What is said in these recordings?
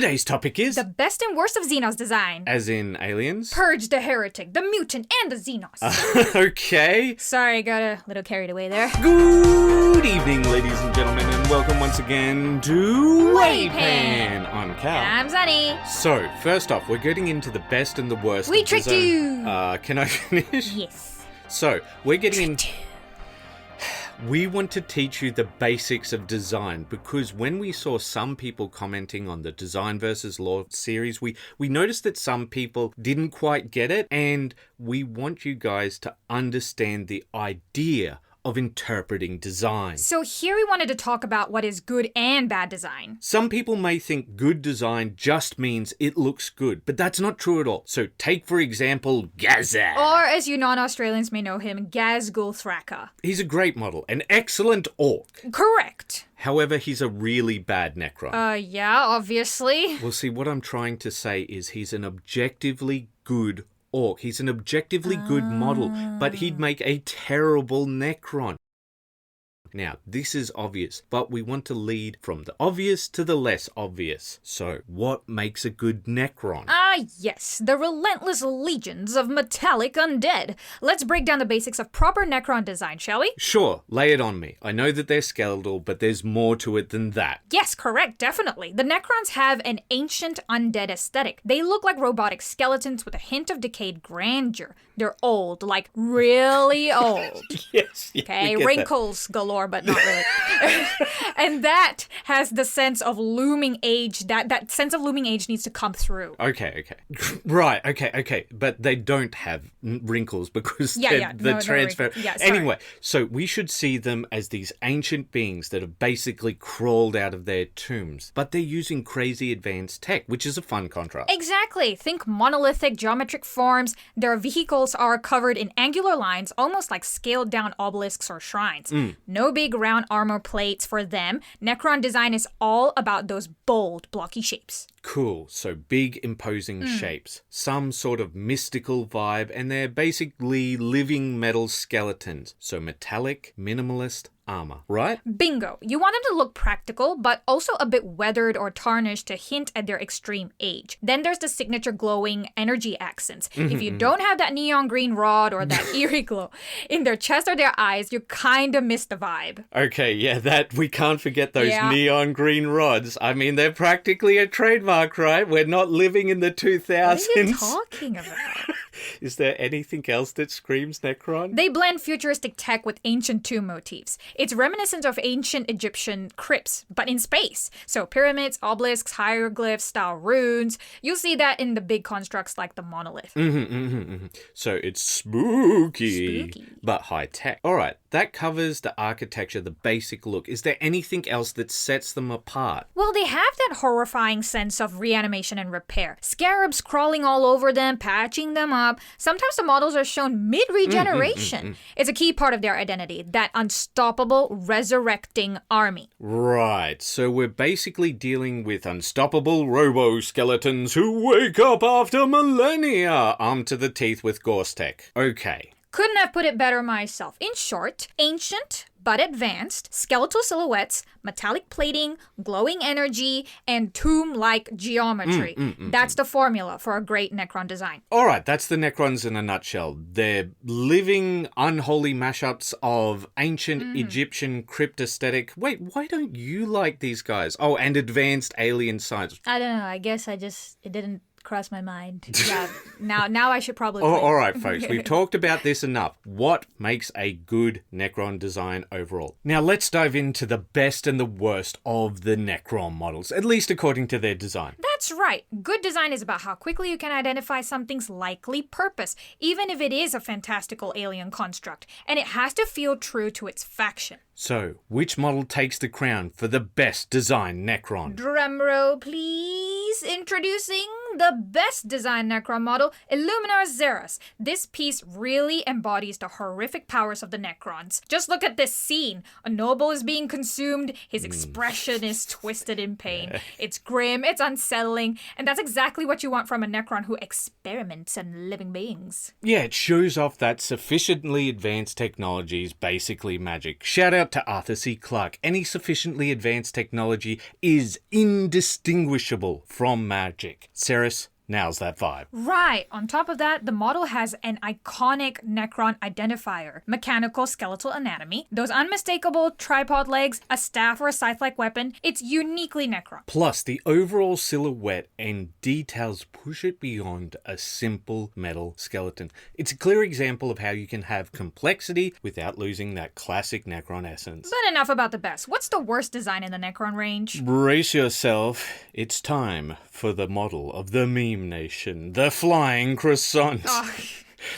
Today's topic is... the best and worst of Xenos design. As in aliens? Purge the heretic, the mutant, and the Xenos. Okay. Sorry, got a little carried away there. Good evening, ladies and gentlemen, and welcome once again to Waypan. I'm Cal. I'm Sunny. So, first off, we're getting into the best and the worst. We tricked you. Can I finish? Yes. So, we're getting in... We want to teach you the basics of design because when we saw some people commenting on the Design versus Law series, we noticed that some people didn't quite get it, and we want you guys to understand the idea of interpreting design. So here we wanted to talk about what is good and bad design. Some people may think good design just means it looks good, but that's not true at all. So take, for example, Gaza. Or, as you non-Australians may know him, Gazgul Thraka. He's a great model, an excellent orc. Correct. However, he's a really bad Necron. Yeah, obviously. Well, see, what I'm trying to say is he's an objectively good orc. He's an objectively good model, but he'd make a terrible Necron. Now, this is obvious, but we want to lead from the obvious to the less obvious. So, what makes a good Necron? Yes, the relentless legions of metallic undead. Let's break down the basics of proper Necron design, shall we? Sure, lay it on me. I know that they're skeletal, but there's more to it than that. Yes, correct, definitely. The Necrons have an ancient undead aesthetic. They look like robotic skeletons with a hint of decayed grandeur. They're old, like really old. Yes. Okay, wrinkles galore, but not really. And that has the sense of looming age, that sense of looming age needs to come through. Okay. Right, okay. But they don't have wrinkles because the no transfer... Yeah, sorry. Anyway, so we should see them as these ancient beings that have basically crawled out of their tombs. But they're using crazy advanced tech, which is a fun contrast. Exactly. Think monolithic geometric forms. Their vehicles are covered in angular lines, almost like scaled down obelisks or shrines. No big round armor plates for them. Necron design is all about those bold, blocky shapes. Cool. So big, imposing shapes. Some sort of mystical vibe, and they're basically living metal skeletons. So metallic, minimalist armor, right? Bingo. You want them to look practical, but also a bit weathered or tarnished to hint at their extreme age. Then there's the signature glowing energy accents. If you don't have that neon green rod or that eerie glow in their chest or their eyes, you kind of miss the vibe. Okay, yeah, that we can't forget those neon green rods. I mean, they're practically a trademark, right? We're not living in the 2000s. What are you talking about? Is there anything else that screams Necron? They blend futuristic tech with ancient tomb motifs. It's reminiscent of ancient Egyptian crypts, but in space. So pyramids, obelisks, hieroglyphs, style runes. You'll see that in the big constructs like the monolith. So it's spooky, but high tech. All right, that covers the architecture, the basic look. Is there anything else that sets them apart? Well, they have that horrifying sense of reanimation and repair. Scarabs crawling all over them, patching them up. Sometimes the models are shown mid-regeneration. It's a key part of their identity, that unstoppable, resurrecting army. Right, so we're basically dealing with unstoppable robo-skeletons who wake up after millennia, armed to the teeth with Gorse tech. Okay. Couldn't have put it better myself. In short, ancient but advanced, skeletal silhouettes, metallic plating, glowing energy, and tomb-like geometry. That's the formula for a great Necron design. All right, that's the Necrons in a nutshell. They're living, unholy mashups of ancient Egyptian crypt aesthetic. Wait, why don't you like these guys? Oh, and advanced alien science. I don't know. I guess it didn't cross my mind. Yeah, now I should probably... All right, folks, we've talked about this enough. What makes a good Necron design overall? Now, let's dive into the best and the worst of the Necron models, at least according to their design. That's right. Good design is about how quickly you can identify something's likely purpose, even if it is a fantastical alien construct, and it has to feel true to its faction. So, which model takes the crown for the best design Necron? Drumroll, please. Introducing the best designed Necron model, Illuminar Xenos. This piece really embodies the horrific powers of the Necrons. Just look at this scene. A noble is being consumed, his expression is twisted in pain. It's grim, it's unsettling, and that's exactly what you want from a Necron who experiments on living beings. Yeah, it shows off that sufficiently advanced technology is basically magic. Shout out to Arthur C. Clarke. Any sufficiently advanced technology is indistinguishable from magic. Ceres nails that vibe. Right. On top of that, the model has an iconic Necron identifier, mechanical skeletal anatomy, those unmistakable tripod legs, a staff or a scythe-like weapon. It's uniquely Necron. Plus, the overall silhouette and details push it beyond a simple metal skeleton. It's a clear example of how you can have complexity without losing that classic Necron essence. But enough about the best. What's the worst design in the Necron range? Brace yourself. It's time for the model of the meme nation, the flying croissant. Oh.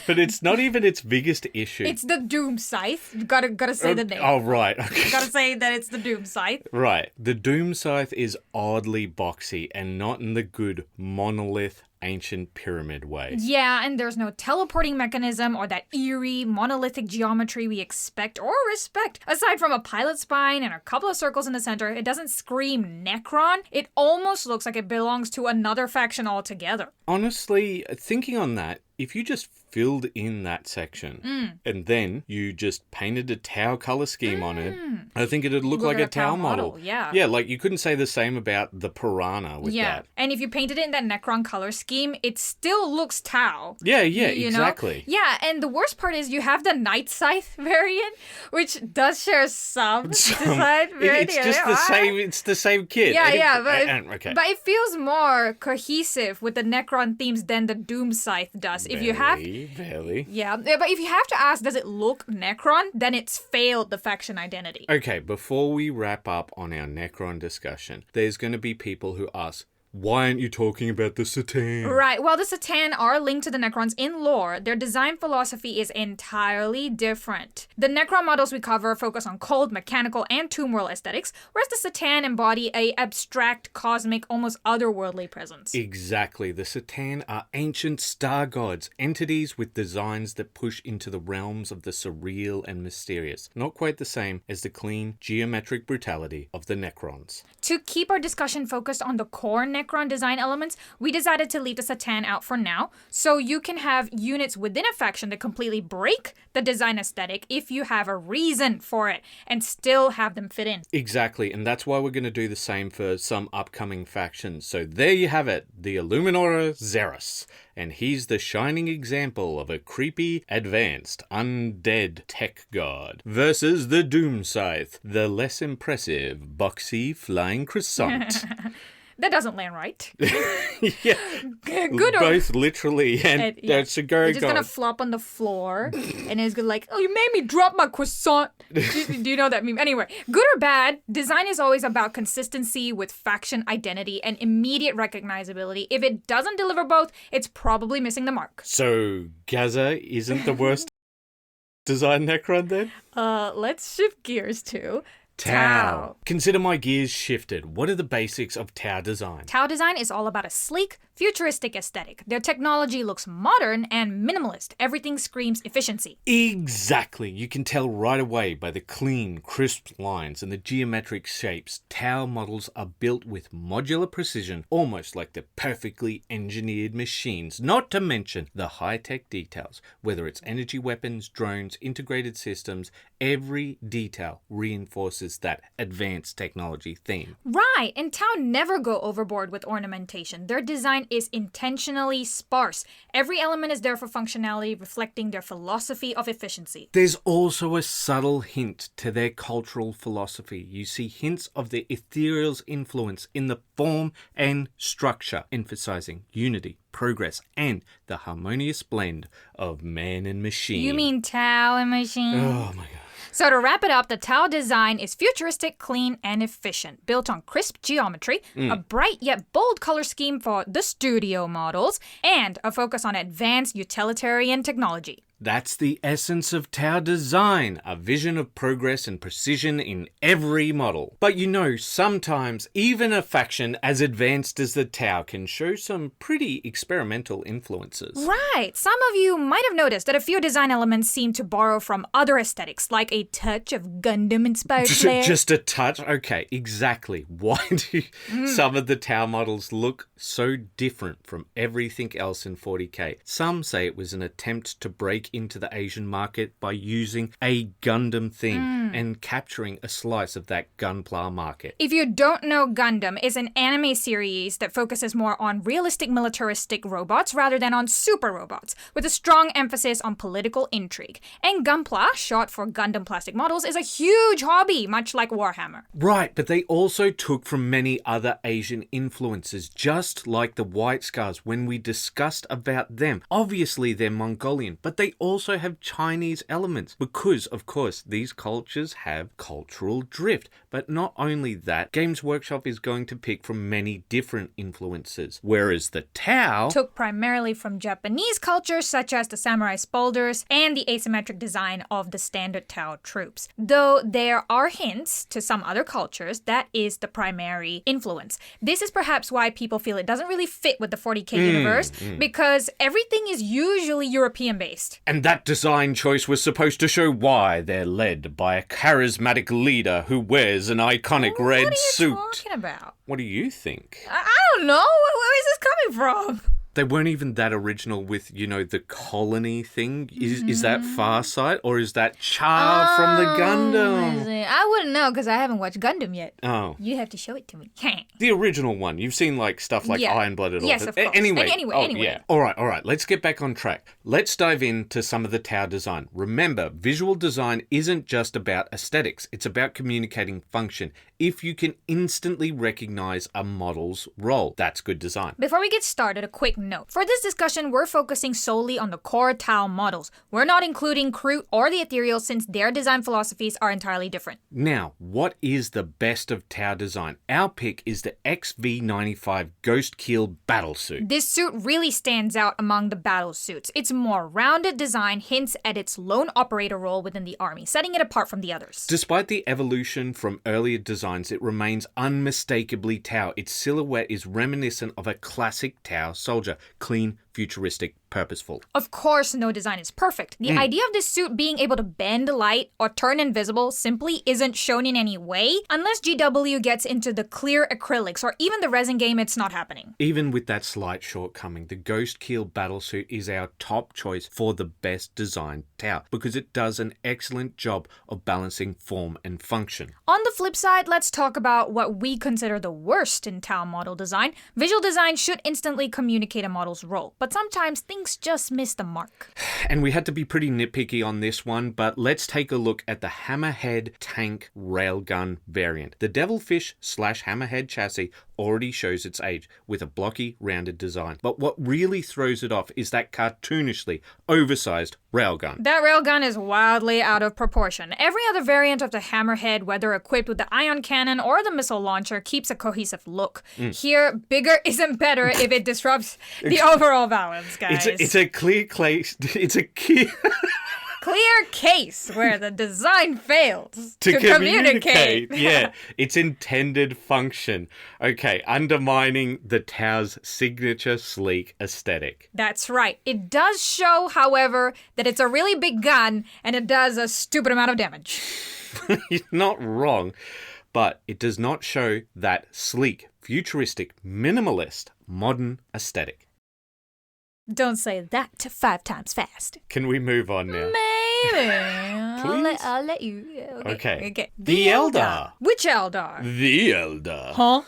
But it's not even its biggest issue. It's the Doom Scythe. You gotta say the name. Oh, right. Okay. You gotta say that it's the Doom Scythe. Right. The Doom Scythe is oddly boxy and not in the good monolith ancient pyramid way. Yeah, and there's no teleporting mechanism or that eerie monolithic geometry we expect or respect. Aside from a pilot spine and a couple of circles in the center, it doesn't scream Necron. It almost looks like it belongs to another faction altogether. Honestly, thinking on that, if you just filled in that section and then you just painted a Tau color scheme on it, I think it'd look like a Tau model. Yeah. Yeah, like you couldn't say the same about the Piranha with that. And if you painted it in that Necron color scheme, it still looks Tau. Yeah, You know? exactly. Yeah, and the worst part is you have the Night Scythe variant, which does share some design variant. It's just the same. It's the same kit. But it feels more cohesive with the Necron themes than the Doom Scythe does. If you have, yeah, but if you have to ask, does it look Necron? Then it's failed the faction identity. Okay, before we wrap up on our Necron discussion, there's going to be people who ask, why aren't you talking about the Satan? Right. While the Satan are linked to the Necrons in lore, their design philosophy is entirely different. The Necron models we cover focus on cold, mechanical, and tomb world aesthetics, whereas the Satan embody a abstract, cosmic, almost otherworldly presence. Exactly. The Satan are ancient star gods, entities with designs that push into the realms of the surreal and mysterious. Not quite the same as the clean, geometric brutality of the Necrons. To keep our discussion focused on the core Necron design elements, we decided to leave the Satan out for now, so you can have units within a faction that completely break the design aesthetic if you have a reason for it, and still have them fit in. Exactly, and that's why we're going to do the same for some upcoming factions. So there you have it, the Illuminator Xenos. And he's the shining example of a creepy, advanced, undead tech god versus the Doom Scythe, the less impressive, boxy, flying croissant. That doesn't land right. Yeah, Good or both literally, and it's a go. It's just gonna flop on the floor, and it's gonna like, oh, you made me drop my croissant. Do you know that meme? Anyway, good or bad, design is always about consistency with faction identity and immediate recognizability. If it doesn't deliver both, it's probably missing the mark. So Gaza isn't the worst design Necron then? Let's shift gears to Tau. Consider my gears shifted. What are the basics of Tau design? Tau design is all about a sleek, futuristic aesthetic. Their technology looks modern and minimalist. Everything screams efficiency. Exactly. You can tell right away by the clean, crisp lines and the geometric shapes. Tau models are built with modular precision, almost like they're perfectly engineered machines, not to mention the high-tech details. Whether it's energy weapons, drones, integrated systems, every detail reinforces that advanced technology theme. Right, and Tau never go overboard with ornamentation. Their design is intentionally sparse. Every element is there for functionality, reflecting their philosophy of efficiency. There's also a subtle hint to their cultural philosophy. You see hints of the ethereal's influence in the form and structure, emphasizing unity, progress, and the harmonious blend of man and machine. You mean Tau and machine? Oh my god. So to wrap it up, the Tau design is futuristic, clean, and efficient, built on crisp geometry, a bright yet bold color scheme for the studio models, and a focus on advanced utilitarian technology. That's the essence of Tau design, a vision of progress and precision in every model. But you know, sometimes even a faction as advanced as the Tau can show some pretty experimental influences. Right. Some of you might have noticed that a few design elements seem to borrow from other aesthetics, like a touch of Gundam-inspired flair. Just a touch? Okay, exactly. Why do some of the Tau models look so different from everything else in 40k? Some say it was an attempt to break into the Asian market by using a Gundam theme and capturing a slice of that Gunpla market. If you don't know, Gundam is an anime series that focuses more on realistic militaristic robots rather than on super robots, with a strong emphasis on political intrigue. And Gunpla, short for Gundam plastic models, is a huge hobby, much like Warhammer. Right, but they also took from many other Asian influences, just like the White Scars when we discussed about them. Obviously, they're Mongolian, but they also have Chinese elements because, of course, these cultures have cultural drift. But not only that, Games Workshop is going to pick from many different influences, whereas the Tau took primarily from Japanese cultures such as the samurai spolders and the asymmetric design of the standard Tau troops. Though there are hints to some other cultures, that is the primary influence. This is perhaps why people feel it doesn't really fit with the 40k universe, because everything is usually European based. And that design choice was supposed to show why they're led by a charismatic leader who wears an iconic red suit. What are you talking about? What do you think? I don't know. Where is this coming from? They weren't even that original with, you know, the colony thing. Is that Farsight or is that Char from the Gundam? I wouldn't know because I haven't watched Gundam yet. Oh. You have to show it to me. The original one. You've seen like stuff like Iron Blooded. Yes, of course. Anyway. Anyway. Yeah. All right. Let's get back on track. Let's dive into some of the Tau design. Remember, visual design isn't just about aesthetics. It's about communicating function. If you can instantly recognize a model's role, that's good design. Before we get started, a quick note. For this discussion, we're focusing solely on the core Tau models. We're not including Kroot or the Ethereal since their design philosophies are entirely different. Now, what is the best of Tau design? Our pick is the XV95 Ghost Keel battlesuit. This suit really stands out among the battle suits. Its more rounded design hints at its lone operator role within the army, setting it apart from the others. Despite the evolution from earlier designs, it remains unmistakably Tau. Its silhouette is reminiscent of a classic Tau soldier, clean, futuristic, purposeful. Of course, no design is perfect. The idea of this suit being able to bend light or turn invisible simply isn't shown in any way. Unless GW gets into the clear acrylics or even the resin game, it's not happening. Even with that slight shortcoming, the Ghost Keel battlesuit is our top choice for the best designed Tau because it does an excellent job of balancing form and function. On the flip side, let's talk about what we consider the worst in Tau model design. Visual design should instantly communicate a model's role, but sometimes things just miss the mark. And we had to be pretty nitpicky on this one, but let's take a look at the Hammerhead tank railgun variant. The Devilfish/Hammerhead chassis already shows its age with a blocky, rounded design. But what really throws it off is that cartoonishly oversized railgun. That railgun is wildly out of proportion. Every other variant of the Hammerhead, whether equipped with the ion cannon or the missile launcher, keeps a cohesive look. Here, bigger isn't better if it disrupts the overall balance, guys. It's a clear clear case where the design fails to communicate. Yeah, its intended function. Okay, undermining the Tau's signature sleek aesthetic. That's right. It does show, however, that it's a really big gun and it does a stupid amount of damage. You're not wrong, but it does not show that sleek, futuristic, minimalist, modern aesthetic. Don't say that 5 times fast. Can we move on now? Maybe. Please? I'll let you. Okay. The Eldar. Which Eldar? The Eldar. Huh?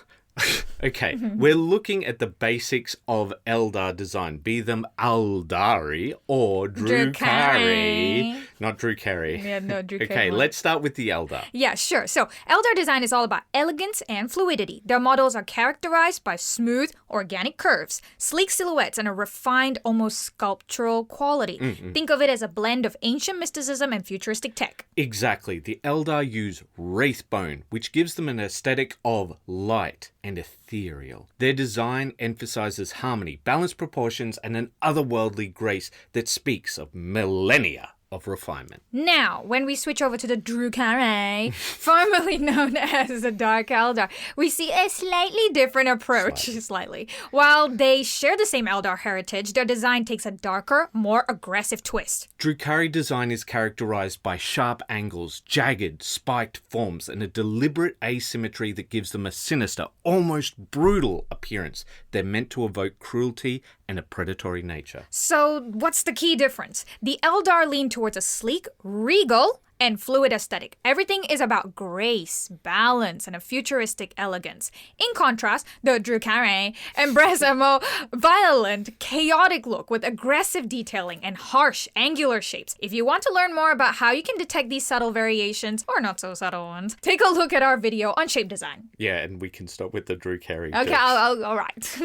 Okay, we're looking at the basics of Eldar design, be them Aeldari or Drukhari. Not Drukhari. Yeah, no, Drukhari. Okay, let's start with the Eldar. Yeah, sure. So, Eldar design is all about elegance and fluidity. Their models are characterized by smooth, organic curves, sleek silhouettes, and a refined, almost sculptural quality. Think of it as a blend of ancient mysticism and futuristic tech. Exactly. The Eldar use wraithbone, which gives them an aesthetic of light and ethereal. Their design emphasizes harmony, balanced proportions, and an otherworldly grace that speaks of millennia of refinement. Now, when we switch over to the Drukhari, formerly known as the Dark Eldar, we see a slightly different approach. Slightly. While they share the same Eldar heritage, their design takes a darker, more aggressive twist. Drukhari design is characterized by sharp angles, jagged, spiked forms, and a deliberate asymmetry that gives them a sinister, almost brutal appearance. They're meant to evoke cruelty and a predatory nature. So, what's the key difference? The Eldar lean towards a sleek, regal, and fluid aesthetic. Everything is about grace, balance, and a futuristic elegance. In contrast, the Drukhari embrace a more violent, chaotic look with aggressive detailing and harsh, angular shapes. If you want to learn more about how you can detect these subtle variations, or not so subtle ones, take a look at our video on shape design. Yeah, and we can stop with the Drukhari. Okay, all right.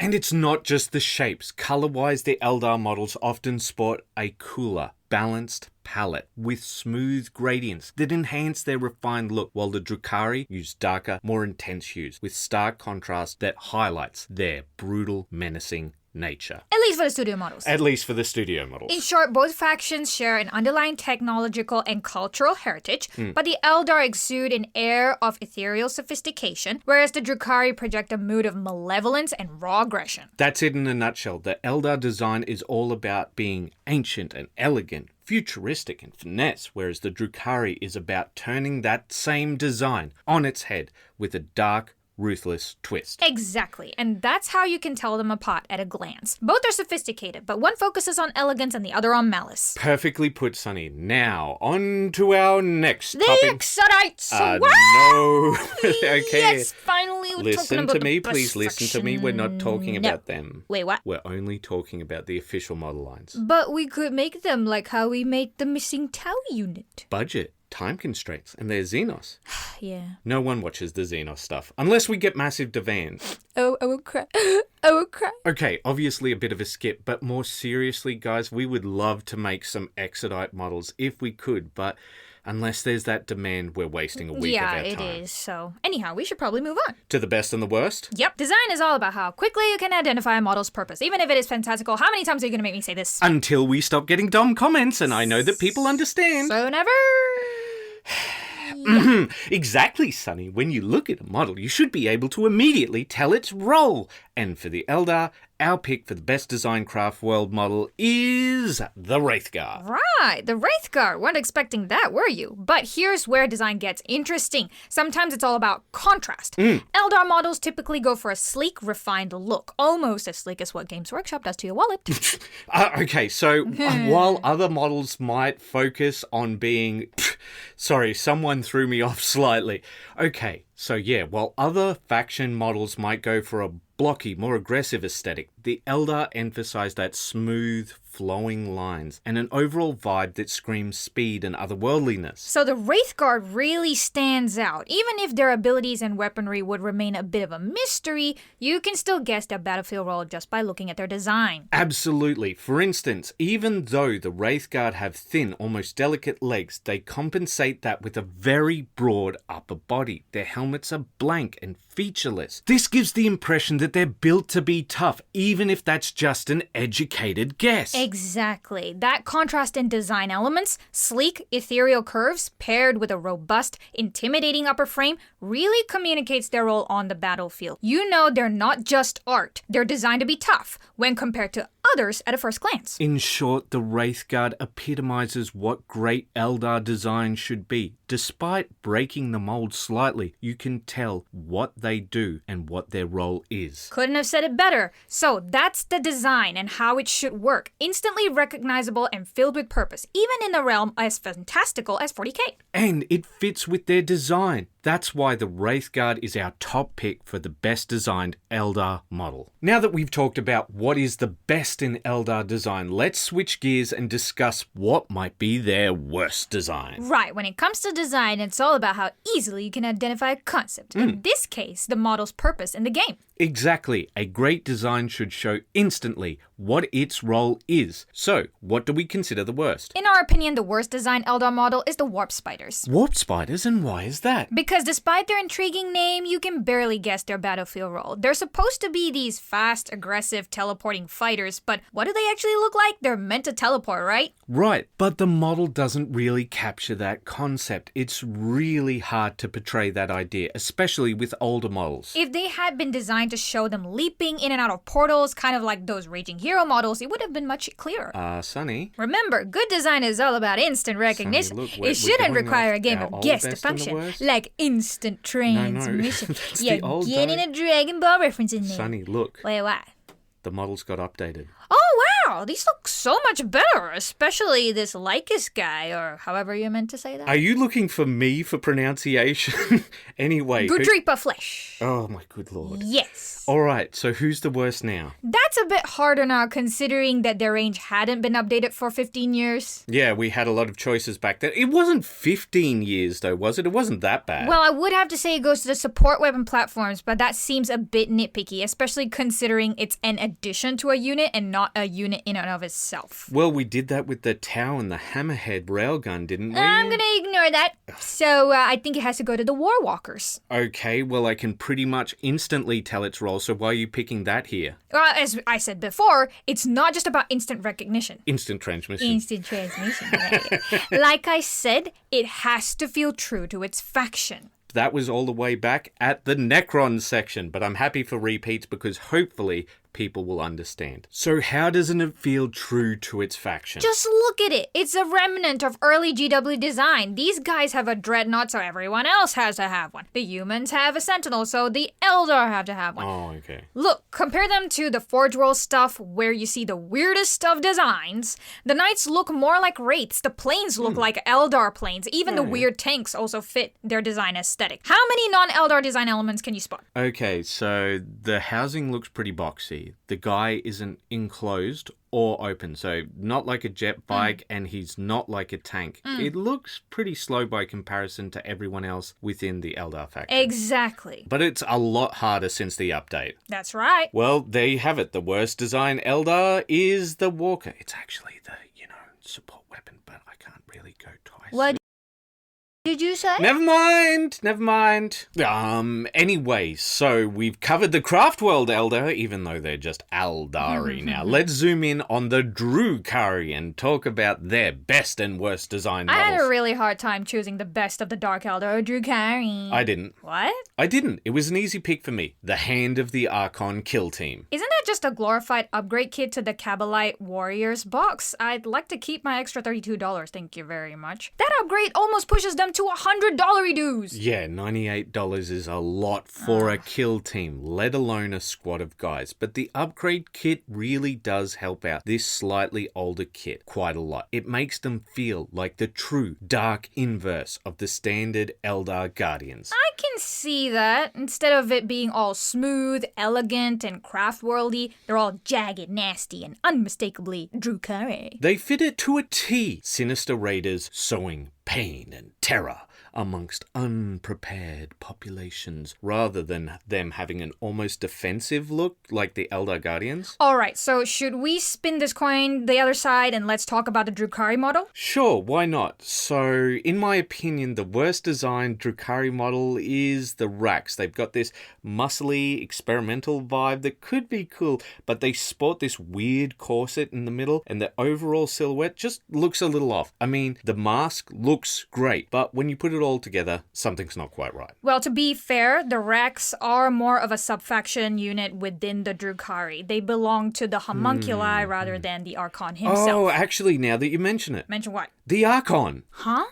And it's not just the shapes. Color-wise, the Eldar models often sport a cooler, balanced palette with smooth gradients that enhance their refined look, while the Drukhari use darker, more intense hues with stark contrast that highlights their brutal, menacing nature. At least for the studio models. At least for the studio models. In short, both factions share an underlying technological and cultural heritage, but the Eldar exude an air of ethereal sophistication, whereas the Drukhari project a mood of malevolence and raw aggression. That's it in a nutshell. The Eldar design is all about being ancient and elegant, futuristic and finesse, whereas the Drukhari is about turning that same design on its head with a dark, ruthless twist. Exactly, and that's how you can tell them apart at a glance. Both are sophisticated, but one focuses on elegance and the other on malice. Perfectly put, Sunny. Now, on to our next The topic. Exodites! No. Okay. Yes, finally we're talking Listen about to the me, best please listen to me. We're not talking No. about them. Wait, what? We're only talking about the official model lines. But we could make them like how we made the missing Tau unit. Budget, time constraints, and they're Xenos. Yeah. No one watches the Xenos stuff, unless we get massive demands. Oh, I will cry. I will cry. Okay, obviously a bit of a skip, but more seriously, guys, we would love to make some Exodite models if we could, but unless there's that demand, we're wasting a week of our time. Yeah, it is. So, anyhow, we should probably move on. To the best and the worst? Yep. Design is all about how quickly you can identify a model's purpose, even if it is fantastical. How many times are you going to make me say this? Until we stop getting dumb comments, and I know that people understand. So never. Exactly, Sonny. When you look at a model, you should be able to immediately tell its role. And for the Eldar, our pick for the best design craft world model is the Wraithguard. Right, the Wraithguard. Weren't expecting that, were you? But here's where design gets interesting. Sometimes it's all about contrast. Eldar models typically go for a sleek, refined look, almost as sleek as what Games Workshop does to your wallet. Okay, so while other models might focus on being... Sorry, someone threw me off slightly. Okay, so yeah, while other faction models might go for a blocky, more aggressive aesthetic, the Eldar emphasize that smooth, flowing lines and an overall vibe that screams speed and otherworldliness. So the Wraithguard really stands out. Even if their abilities and weaponry would remain a bit of a mystery, you can still guess their battlefield role just by looking at their design. Absolutely. For instance, even though the Wraithguard have thin, almost delicate legs, they compensate that with a very broad upper body. Their helmets are blank and featureless. This gives the impression that they're built to be tough, even if that's just an educated guess. Exactly. That contrast in design elements, sleek, ethereal curves, paired with a robust, intimidating upper frame, really communicates their role on the battlefield. You know they're not just art. They're designed to be tough when compared to others at a first glance. In short, the Wraithguard epitomizes what great Eldar design should be. Despite breaking the mold slightly, you can tell what they do and what their role is. Couldn't have said it better. So that's the design and how it should work. Instantly recognizable and filled with purpose, even in a realm as fantastical as 40k. And it fits with their design. That's why the Wraithguard is our top pick for the best designed Eldar model. Now that we've talked about what is the best in Eldar design, let's switch gears and discuss what might be their worst design. Right, when it comes to design, it's all about how easily you can identify a concept. In this case, the model's purpose in the game. Exactly. A great design should show instantly what its role is. So, what do we consider the worst? In our opinion, the worst designed Eldar model is the Warp Spiders. Warp Spiders, and why is that? Because despite their intriguing name, you can barely guess their battlefield role. They're supposed to be these fast, aggressive, teleporting fighters, but what do they actually look like? They're meant to teleport, right? Right, but the model doesn't really capture that concept. It's really hard to portray that idea, especially with older models. If they had been designed to show them leaping in and out of portals, kind of like those Raging Hero models, it would have been much clearer. Sonny. Remember, good design is all about instant recognition. Sonny, look, it shouldn't require a game of guess to function, like instant transmission. You're getting a Dragon Ball reference in there. Sonny, look. Wait, what? The models got updated. Oh, wow! These look so much better, especially this Lycus guy, or however you're meant to say that. Are you looking for me for pronunciation? Anyway. Gudripa Flesh. Oh, my good lord. Yes. All right, so who's the worst now? That's a bit harder now, considering that their range hadn't been updated for 15 years. Yeah, we had a lot of choices back then. It wasn't 15 years, though, was it? It wasn't that bad. Well, I would have to say it goes to the support weapon platforms, but that seems a bit nitpicky, especially considering it's an addition to a unit and not a unit in and of itself. Well, we did that with the Tau and the Hammerhead railgun, didn't we? I'm gonna ignore that. So I think it has to go to the Warwalkers. Okay, well, I can pretty much instantly tell its role, so why are you picking that here? As I said before, it's not just about instant recognition. Instant transmission. Instant transmission. Like I said, it has to feel true to its faction. That was all the way back at the Necrons section, but I'm happy for repeats because hopefully people will understand. So how doesn't it feel true to its faction? Just look at it. It's a remnant of early GW design. These guys have a dreadnought, so everyone else has to have one. The humans have a sentinel, so the Eldar have to have one. Oh, okay. Look, compare them to the Forge World stuff where you see the weirdest of designs. The knights look more like wraiths. The planes look like Eldar planes. Even the weird tanks also fit their design aesthetic. How many non-Eldar design elements can you spot? Okay, so the housing looks pretty boxy. The guy isn't enclosed or open, so not like a jet bike, and he's not like a tank. It looks pretty slow by comparison to everyone else within the Eldar faction. Exactly. But it's a lot harder since the update. That's right. Well, there you have it. The worst design Eldar is the Walker. It's actually the, support weapon, but I can't really go twice. What did you say? Never mind. Anyway, so we've covered the Craft World Eldar, even though they're just Aeldari now. Let's zoom in on the Drukhari and talk about their best and worst design models. I had a really hard time choosing the best of the Dark Eldar, Drukhari. I didn't. What? I didn't. It was an easy pick for me. The Hand of the Archon kill team. Isn't that just a glorified upgrade kit to the Kabbalite Warriors box? I'd like to keep my extra $32, thank you very much. That upgrade almost pushes them to $100 dues. Yeah, $98 is a lot for a kill team, let alone a squad of guys. But the upgrade kit really does help out this slightly older kit quite a lot. It makes them feel like the true dark inverse of the standard Eldar Guardians. I can see that. Instead of it being all smooth, elegant, and craft-worldy, they're all jagged, nasty, and unmistakably Drukhari. They fit it to a T. Sinister raiders sowing pain and terror amongst unprepared populations, rather than them having an almost defensive look like the Eldar Guardians. Alright, so should we spin this coin the other side and let's talk about the Drukhari model? Sure, why not? So, in my opinion, the worst designed Drukhari model is the Rax. They've got this muscly, experimental vibe that could be cool, but they sport this weird corset in the middle, and the overall silhouette just looks a little off. I mean, the mask looks great, but when you put it all together, something's not quite right. Well, to be fair, the Rex are more of a sub-faction unit within the Drukhari. They belong to the homunculi rather than the Archon himself. Oh, actually, now that you mention it. Mention what? The Archon. Huh?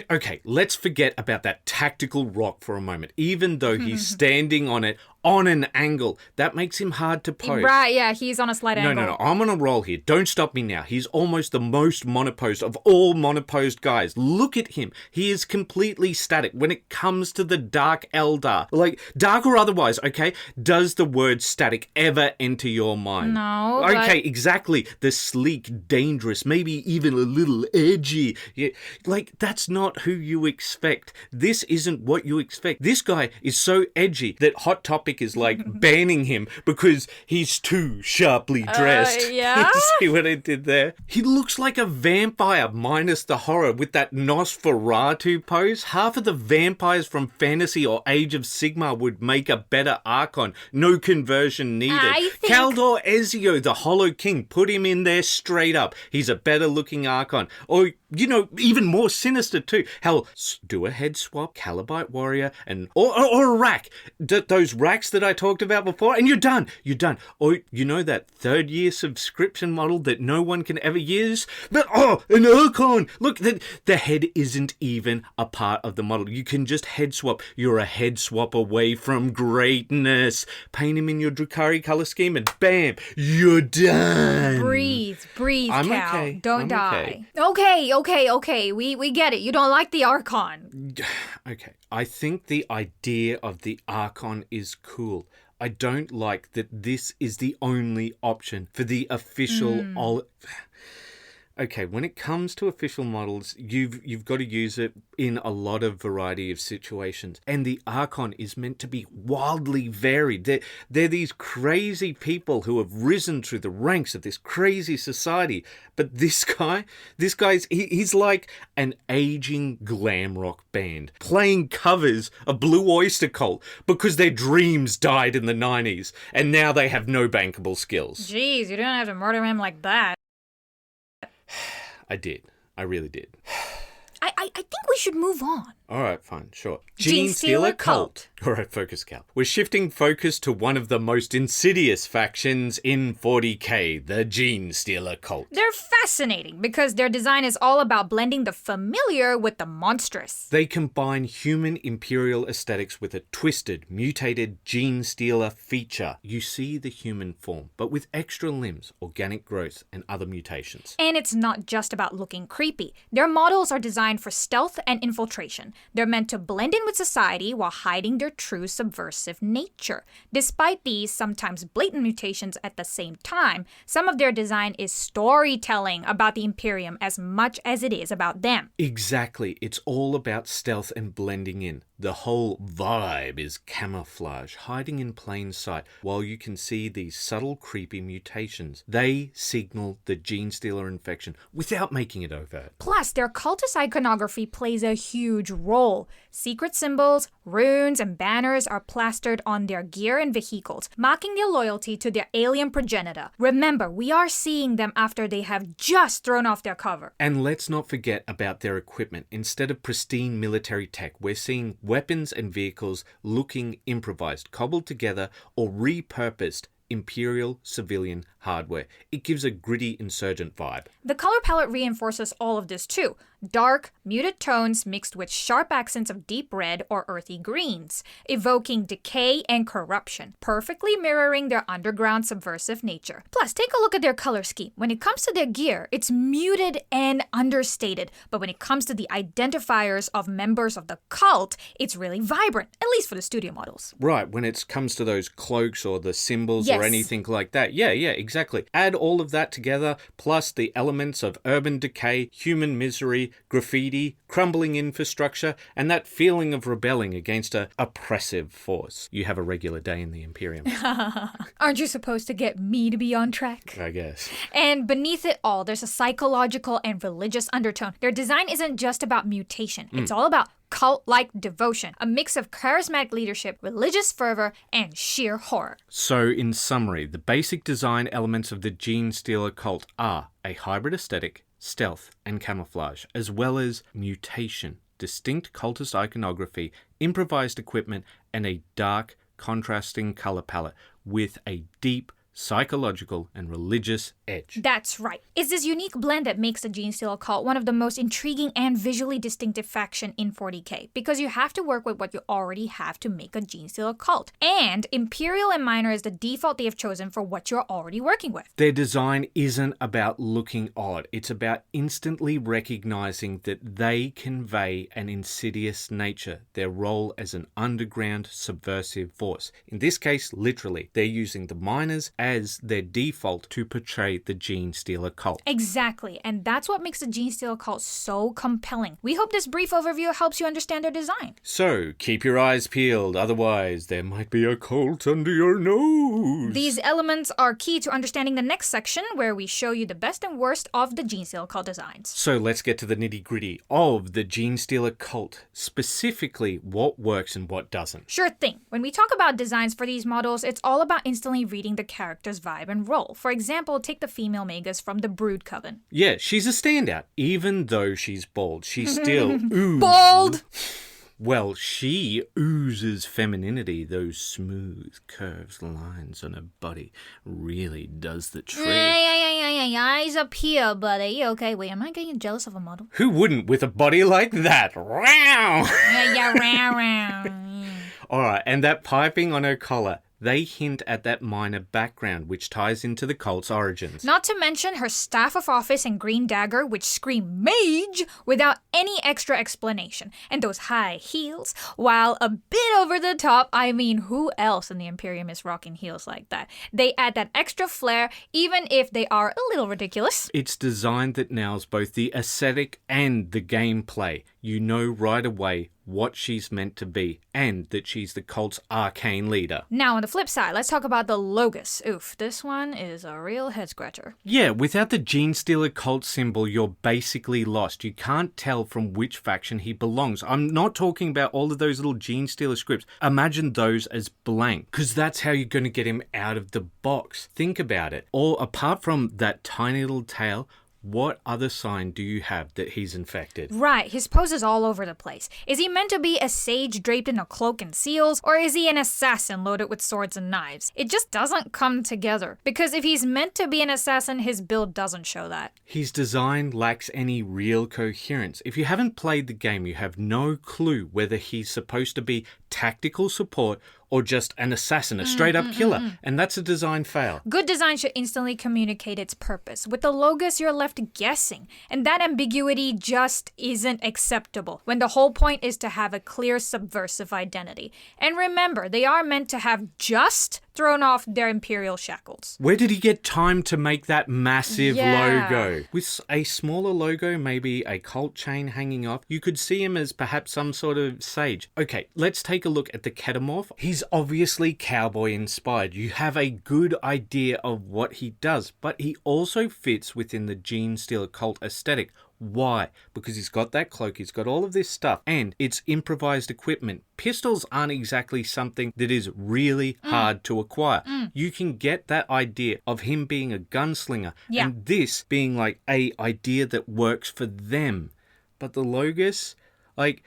Okay, let's forget about that tactical rock for a moment. Even though he's standing on it on an angle. That makes him hard to pose. Right, yeah, he's on a slight angle. No. I'm on a roll here. Don't stop me now. He's almost the most monoposed of all monoposed guys. Look at him. He is completely static when it comes to the Dark Eldar. Like, dark or otherwise, okay? Does the word static ever enter your mind? No. Okay, exactly. The sleek, dangerous, maybe even a little edgy. Yeah, like, that's not who you expect. This isn't what you expect. This guy is so edgy that Hot Topic is like banning him because he's too sharply dressed. Yeah? You see what I did there? He looks like a vampire minus the horror with that Nosferatu pose. Half of the vampires from Fantasy or Age of Sigmar would make a better Archon. No conversion needed. I think... Kaldor Ezio, the Hollow King, put him in there straight up. He's a better looking Archon. Or, you know, even more sinister too. Hell, do a head swap, Calibite Warrior, and or a rack. Those racks that I talked about before, and you're done. You're done. Or, you know, that 3rd-year subscription model that no one can ever use? But, an Archon! Look, the head isn't even a part of the model. You can just head swap. You're a head swap away from greatness. Paint him in your Drukhari color scheme and bam, you're done. Breathe, I'm Cal. okay. Don't I'm die. Okay. We get it. You don't like the Archon. Okay, I think the idea of the Archon is cool. I don't like that this is the only option for the official... Okay, when it comes to official models, you've got to use it in a lot of variety of situations. And the Archon is meant to be wildly varied. They're these crazy people who have risen through the ranks of this crazy society. But he's like an aging glam rock band playing covers of Blue Oyster Cult because their dreams died in the 90s and now they have no bankable skills. Jeez, you don't have to murder him like that. I did. I really did. I think we should move on. All right, fine, sure. Genestealer Cult. All right, focus, Cal. We're shifting focus to one of the most insidious factions in 40k, the Genestealer Cult. They're fascinating because their design is all about blending the familiar with the monstrous. They combine human imperial aesthetics with a twisted, mutated Genestealer feature. You see the human form, but with extra limbs, organic growth, and other mutations. And it's not just about looking creepy. Their models are designed for stealth and infiltration. They're meant to blend in with society while hiding their true subversive nature. Despite these sometimes blatant mutations at the same time, some of their design is storytelling about the Imperium as much as it is about them. Exactly. It's all about stealth and blending in. The whole vibe is camouflage, hiding in plain sight, while you can see these subtle, creepy mutations. They signal the Genestealer infection without making it overt. Plus, their cultist iconography plays a huge role. Secret symbols, runes, and banners are plastered on their gear and vehicles, marking their loyalty to their alien progenitor. Remember, we are seeing them after they have just thrown off their cover. And let's not forget about their equipment. Instead of pristine military tech, we're seeing weapons and vehicles looking improvised, cobbled together, or repurposed Imperial civilian hardware. It gives a gritty insurgent vibe. The color palette reinforces all of this too. Dark, muted tones mixed with sharp accents of deep red or earthy greens, evoking decay and corruption, perfectly mirroring their underground subversive nature. Plus, take a look at their color scheme. When it comes to their gear, it's muted and understated, but when it comes to the identifiers of members of the cult, it's really vibrant, at least for the studio models. Right, when it comes to those cloaks or the symbols Yes. or anything like that. Yeah, exactly. Add all of that together, plus the elements of urban decay, human misery, graffiti, crumbling infrastructure, and that feeling of rebelling against a oppressive force. You have a regular day in the Imperium. Aren't you supposed to get me to be on track? I guess. And beneath it all, there's a psychological and religious undertone. Their design isn't just about mutation. It's all about cult-like devotion, a mix of charismatic leadership, religious fervor, and sheer horror. So, in summary, the basic design elements of the Genestealer Cult are a hybrid aesthetic, stealth, and camouflage, as well as mutation, distinct cultist iconography, improvised equipment, and a dark, contrasting color palette with a deep psychological, and religious edge. That's right. It's this unique blend that makes the Genestealer Cult one of the most intriguing and visually distinctive faction in 40k, because you have to work with what you already have to make a Genestealer Cult. And Imperial and Minor is the default they have chosen for what you're already working with. Their design isn't about looking odd. It's about instantly recognizing that they convey an insidious nature, their role as an underground subversive force. In this case, literally, they're using the miners as their default to portray the Genestealer Cult. Exactly, and that's what makes the Genestealer Cult so compelling. We hope this brief overview helps you understand their design. So, keep your eyes peeled, otherwise there might be a cult under your nose. These elements are key to understanding the next section, where we show you the best and worst of the Genestealer Cult designs. So let's get to the nitty-gritty of the Genestealer Cult, specifically what works and what doesn't. Sure thing. When we talk about designs for these models, it's all about instantly reading the character's vibe and role. For example, take the female Magus from the Brood Coven. Yeah, she's a standout. Even though she's bald, she's still oozes. Bald! Well, she oozes femininity. Those smooth curves, lines on her body really does the trick. Eyes up here, buddy. Okay, wait, am I getting jealous of a model? Who wouldn't with a body like that? Row! Alright, and that piping on her collar. They hint at that minor background, which ties into the cult's origins. Not to mention her staff of office and green dagger, which scream mage without any extra explanation. And those high heels, while a bit over the top. I mean, who else in the Imperium is rocking heels like that? They add that extra flair, even if they are a little ridiculous. It's designed that nails both the aesthetic and the gameplay. You know right away what she's meant to be, and that she's the cult's arcane leader. Now, on the flip side, let's talk about the Logos. Oof, this one is a real head-scratcher. Yeah, without the Genestealer Cult symbol, you're basically lost. You can't tell from which faction he belongs. I'm not talking about all of those little Genestealer scripts. Imagine those as blank, because that's how you're going to get him out of the box. Think about it. Or apart from that tiny little tail, what other sign do you have that he's infected? Right, his pose is all over the place. Is he meant to be a sage draped in a cloak and seals, or is he an assassin loaded with swords and knives? It just doesn't come together. Because if he's meant to be an assassin, his build doesn't show that. His design lacks any real coherence. If you haven't played the game, you have no clue whether he's supposed to be tactical support or just an assassin, a straight-up killer. And that's a design fail. Good design should instantly communicate its purpose. With the Logos, you're left guessing. And that ambiguity just isn't acceptable, when the whole point is to have a clear subversive identity. And remember, they are meant to have just thrown off their Imperial shackles. Where did he get time to make that massive logo? With a smaller logo, maybe a cult chain hanging off, you could see him as perhaps some sort of sage. Okay, let's take a look at the Ketamorph. He's obviously cowboy inspired. You have a good idea of what he does, but he also fits within the Genestealer Cult aesthetic. Why? Because he's got that cloak, he's got all of this stuff, and it's improvised equipment. Pistols aren't exactly something that is really hard to acquire. You can get that idea of him being a gunslinger, and this being like a idea that works for them. But the Logos, like...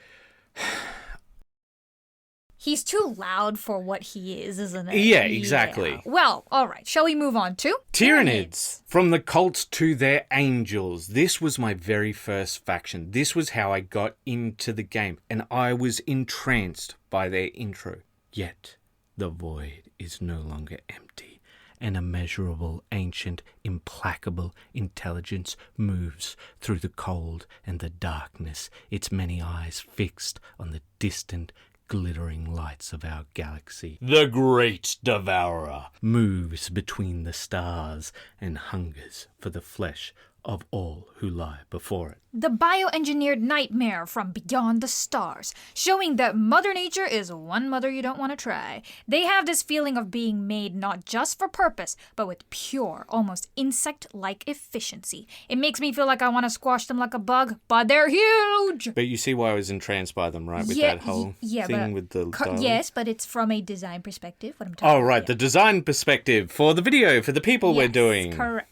He's too loud for what he is, isn't it? Yeah, exactly. Yeah. Well, alright, shall we move on to? Tyranids. From the cults to their angels. This was my very first faction. This was how I got into the game, and I was entranced by their intro. Yet, the void is no longer empty. An immeasurable, ancient, implacable intelligence moves through the cold and the darkness, its many eyes fixed on the distant, glittering lights of our galaxy. The Great Devourer moves between the stars and hungers for the flesh of all who lie before it. The bioengineered nightmare from beyond the stars, showing that Mother Nature is one mother you don't want to try. They have this feeling of being made not just for purpose, but with pure, almost insect-like efficiency. It makes me feel like I want to squash them like a bug, but they're huge! But you see why I was entranced by them, right? With that whole thing with the dialogue? Yes, but it's from a design perspective, what I'm talking about. Oh, right, the design perspective for the video, for the people we're doing. Correct.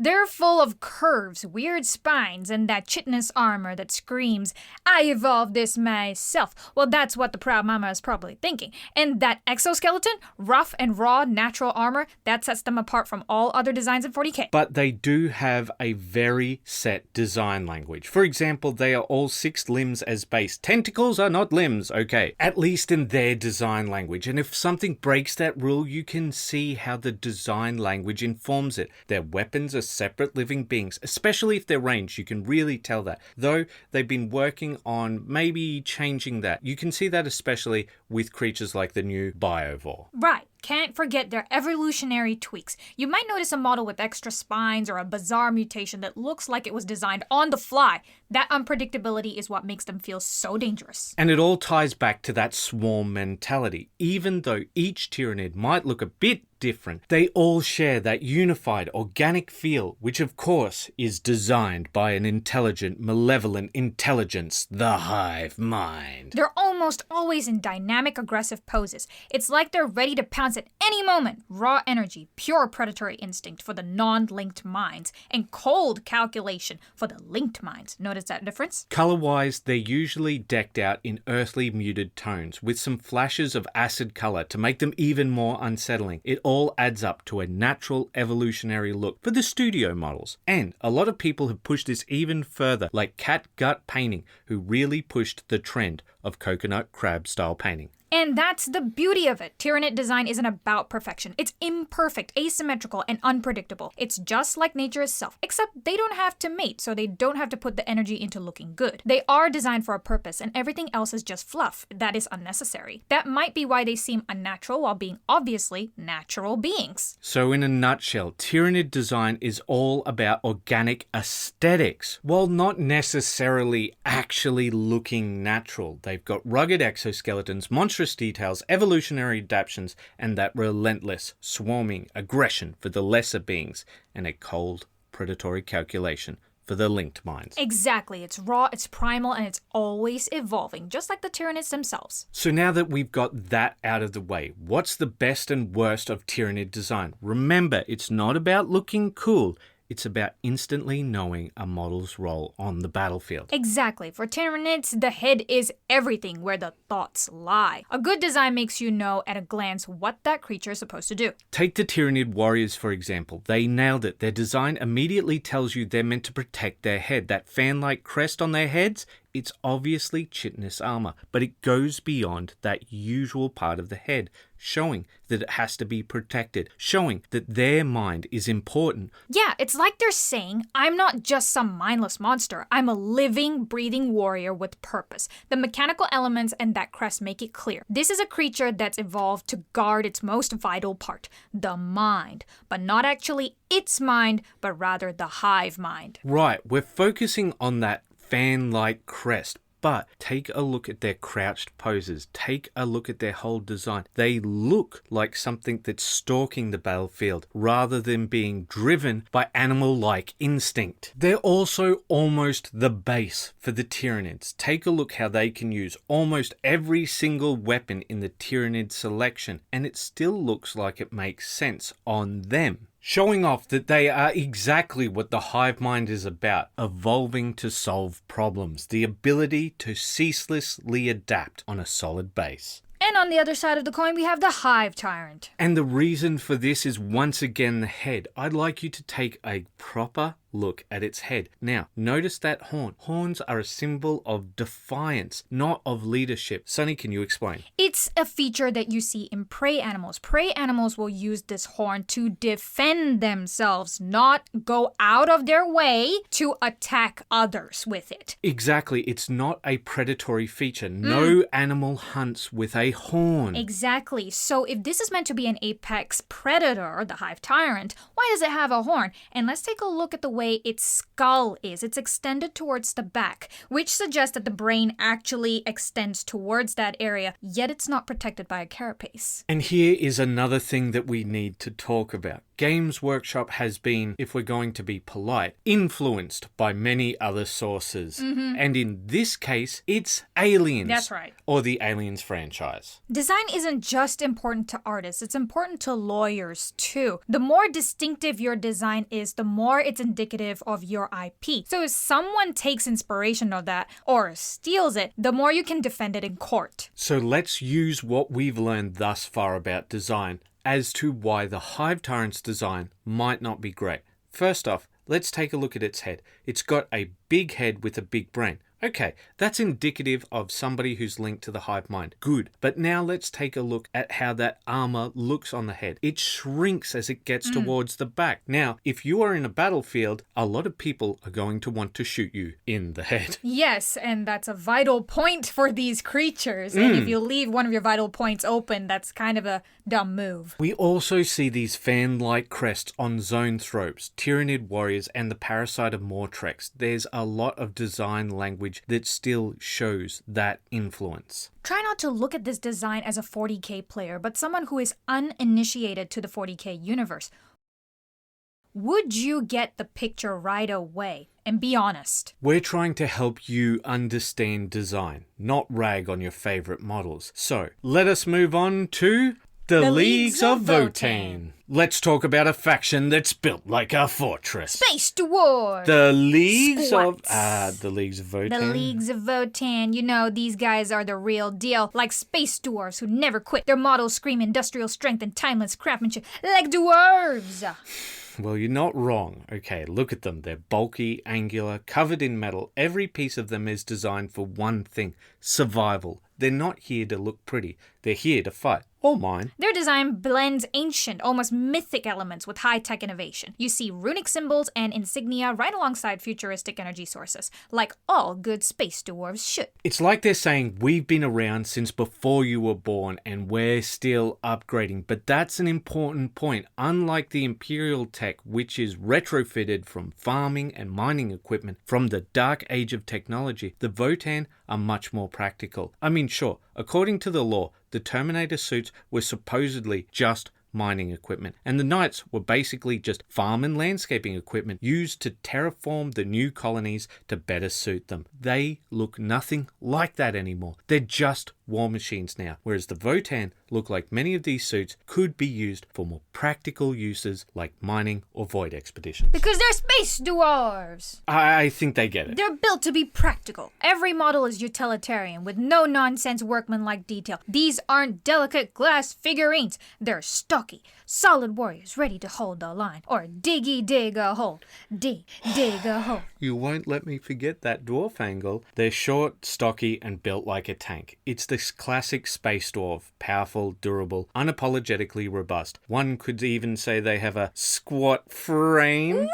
They're full of curves, weird spines, and that chitinous armor that screams, I evolved this myself. Well, that's what the proud mama is probably thinking. And that exoskeleton, rough and raw natural armor, that sets them apart from all other designs in 40k. But they do have a very set design language. For example, they are all 6 limbs as base. Tentacles are not limbs, okay? At least in their design language. And if something breaks that rule, you can see how the design language informs it. Their weapons are separate living beings, especially if they're ranged. You can really tell that. Though they've been working on maybe changing that. You can see that especially with creatures like the new Biovore. Right. Can't forget their evolutionary tweaks. You might notice a model with extra spines or a bizarre mutation that looks like it was designed on the fly. That unpredictability is what makes them feel so dangerous. And it all ties back to that swarm mentality. Even though each Tyranid might look a bit different, they all share that unified organic feel, which of course is designed by an intelligent, malevolent intelligence, the hive mind. They're almost always in dynamic, aggressive poses. It's like they're ready to pounce at any moment. Raw energy, pure predatory instinct for the non-linked minds, and cold calculation for the linked minds. Notice that difference? Color-wise, they're usually decked out in earthly muted tones, with some flashes of acid color to make them even more unsettling. It all adds up to a natural evolutionary look for the studio models. And a lot of people have pushed this even further, like Cat Gut Painting, who really pushed the trend of coconut crab style painting. And that's the beauty of it. Tyranid design isn't about perfection. It's imperfect, asymmetrical, and unpredictable. It's just like nature itself, except they don't have to mate, so they don't have to put the energy into looking good. They are designed for a purpose, and everything else is just fluff. That is unnecessary. That might be why they seem unnatural while being obviously natural beings. So in a nutshell, Tyranid design is all about organic aesthetics, while not necessarily actually looking natural. They've got rugged exoskeletons, monstrous details, evolutionary adaptations, and that relentless, swarming aggression for the lesser beings, and a cold, predatory calculation for the linked minds. Exactly. It's raw, it's primal, and it's always evolving, just like the Tyranids themselves. So now that we've got that out of the way, what's the best and worst of Tyranid design? Remember, it's not about looking cool. It's about instantly knowing a model's role on the battlefield. Exactly. For Tyranids, the head is everything where the thoughts lie. A good design makes you know at a glance what that creature is supposed to do. Take the Tyranid warriors, for example. They nailed it. Their design immediately tells you they're meant to protect their head. That fan-like crest on their heads, it's obviously chitinous armor, but it goes beyond that usual part of the head, showing that it has to be protected, showing that their mind is important. Yeah, it's like they're saying, I'm not just some mindless monster. I'm a living, breathing warrior with purpose. The mechanical elements and that crest make it clear. This is a creature that's evolved to guard its most vital part, the mind, but not actually its mind, but rather the hive mind. Right, we're focusing on that fan-like crest, but take a look at their crouched poses. Take a look at their whole design. They look like something that's stalking the battlefield rather than being driven by animal-like instinct. They're also almost the base for the Tyranids. Take a look how they can use almost every single weapon in the Tyranid selection, and it still looks like it makes sense on them. Showing off that they are exactly what the hive mind is about, evolving to solve problems, the ability to ceaselessly adapt on a solid base. And on the other side of the coin, we have the hive tyrant. And the reason for this is once again the head. I'd like you to take a proper look at its head. Now, notice that horn. Horns are a symbol of defiance, not of leadership. Sunny, can you explain? It's a feature that you see in prey animals. Prey animals will use this horn to defend themselves, not go out of their way to attack others with it. Exactly. It's not a predatory feature. No animal hunts with a horn. Exactly. So if this is meant to be an apex predator, the hive tyrant, why does it have a horn? And let's take a look at the way its skull is. It's extended towards the back, which suggests that the brain actually extends towards that area, yet it's not protected by a carapace. And here is another thing that we need to talk about. Games Workshop has been, if we're going to be polite, influenced by many other sources. And in this case, it's Aliens. That's right. Or the Aliens franchise. Design isn't just important to artists, it's important to lawyers too. The more distinctive your design is, the more it's indicative of your IP. So if someone takes inspiration of that or steals it, the more you can defend it in court. So let's use what we've learned thus far about design as to why the Hive Tyrant's design might not be great. First off, let's take a look at its head. It's got a big head with a big brain. Okay, that's indicative of somebody who's linked to the hive mind. Good. But now let's take a look at how that armor looks on the head. It shrinks as it gets towards the back. Now, if you are in a battlefield, a lot of people are going to want to shoot you in the head. Yes, and that's a vital point for these creatures. And if you leave one of your vital points open, that's kind of a dumb move. We also see these fan-like crests on Zoanthropes, Tyranid warriors, and the parasite of Mortrex. There's a lot of design language that still shows that influence. Try not to look at this design as a 40k player, but someone who is uninitiated to the 40k universe. Would you get the picture right away? And be honest. We're trying to help you understand design, not rag on your favorite models. So, let us move on to the Leagues of Votann. Let's talk about a faction that's built like a fortress. Space Dwarves! The Leagues Squats. of... the Leagues of Votann? The Leagues of Votann. You know, these guys are the real deal. Like Space Dwarves who never quit. Their models scream industrial strength and timeless craftsmanship. Like dwarves! Well, you're not wrong. Okay, look at them. They're bulky, angular, covered in metal. Every piece of them is designed for one thing: survival. They're not here to look pretty. They're here to fight. All mine. Their design blends ancient, almost mythic elements with high-tech innovation. You see runic symbols and insignia right alongside futuristic energy sources, like all good space dwarves should. It's like they're saying, we've been around since before you were born and we're still upgrading. But that's an important point. Unlike the Imperial tech, which is retrofitted from farming and mining equipment from the dark age of technology, the Votann are much more practical. I mean, sure, according to the lore, the Terminator suits were supposedly just mining equipment, and the Knights were basically just farm and landscaping equipment used to terraform the new colonies to better suit them. They look nothing like that anymore. They're just war machines now, whereas the Votann look like many of these suits could be used for more practical uses like mining or void expeditions. Because they're space dwarves! I think they get it. They're built to be practical. Every model is utilitarian with no nonsense workman-like detail. These aren't delicate glass figurines. They're stocky, solid warriors ready to hold the line. Or dig a hole. Dig a hole. You won't let me forget that dwarf angle. They're short, stocky, and built like a tank. It's this classic space dwarf, powerful, durable, unapologetically robust. One could even say they have a squat frame. Woo!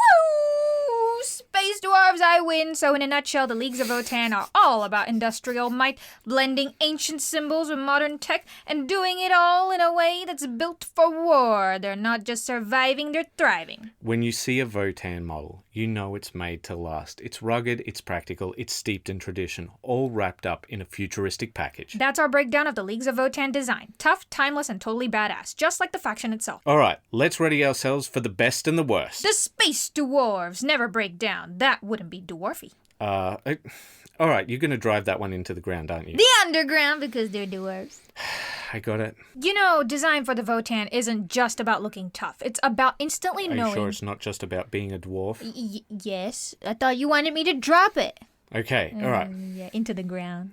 Space dwarves, I win. So in a nutshell, the Leagues of Votann are all about industrial might, blending ancient symbols with modern tech, and doing it all in a way that's built for war. They're not just surviving, they're thriving. When you see a Votann model, you know it's made to last. It's rugged, it's practical, it's steeped in tradition, all wrapped up in a futuristic package. That's our breakdown of the Leagues of Votann design. Tough, timeless, and totally badass, just like the faction itself. Alright, let's ready ourselves for the best and the worst. The space dwarves never break down. That wouldn't be dwarfy. Alright, you're gonna drive that one into the ground, aren't you? The underground, because they're dwarves. I got it. You know, design for the Votann isn't just about looking tough. It's about instantly knowing... Are you sure it's not just about being a dwarf? Yes. I thought you wanted me to drop it. Okay, alright. Yeah, into the ground.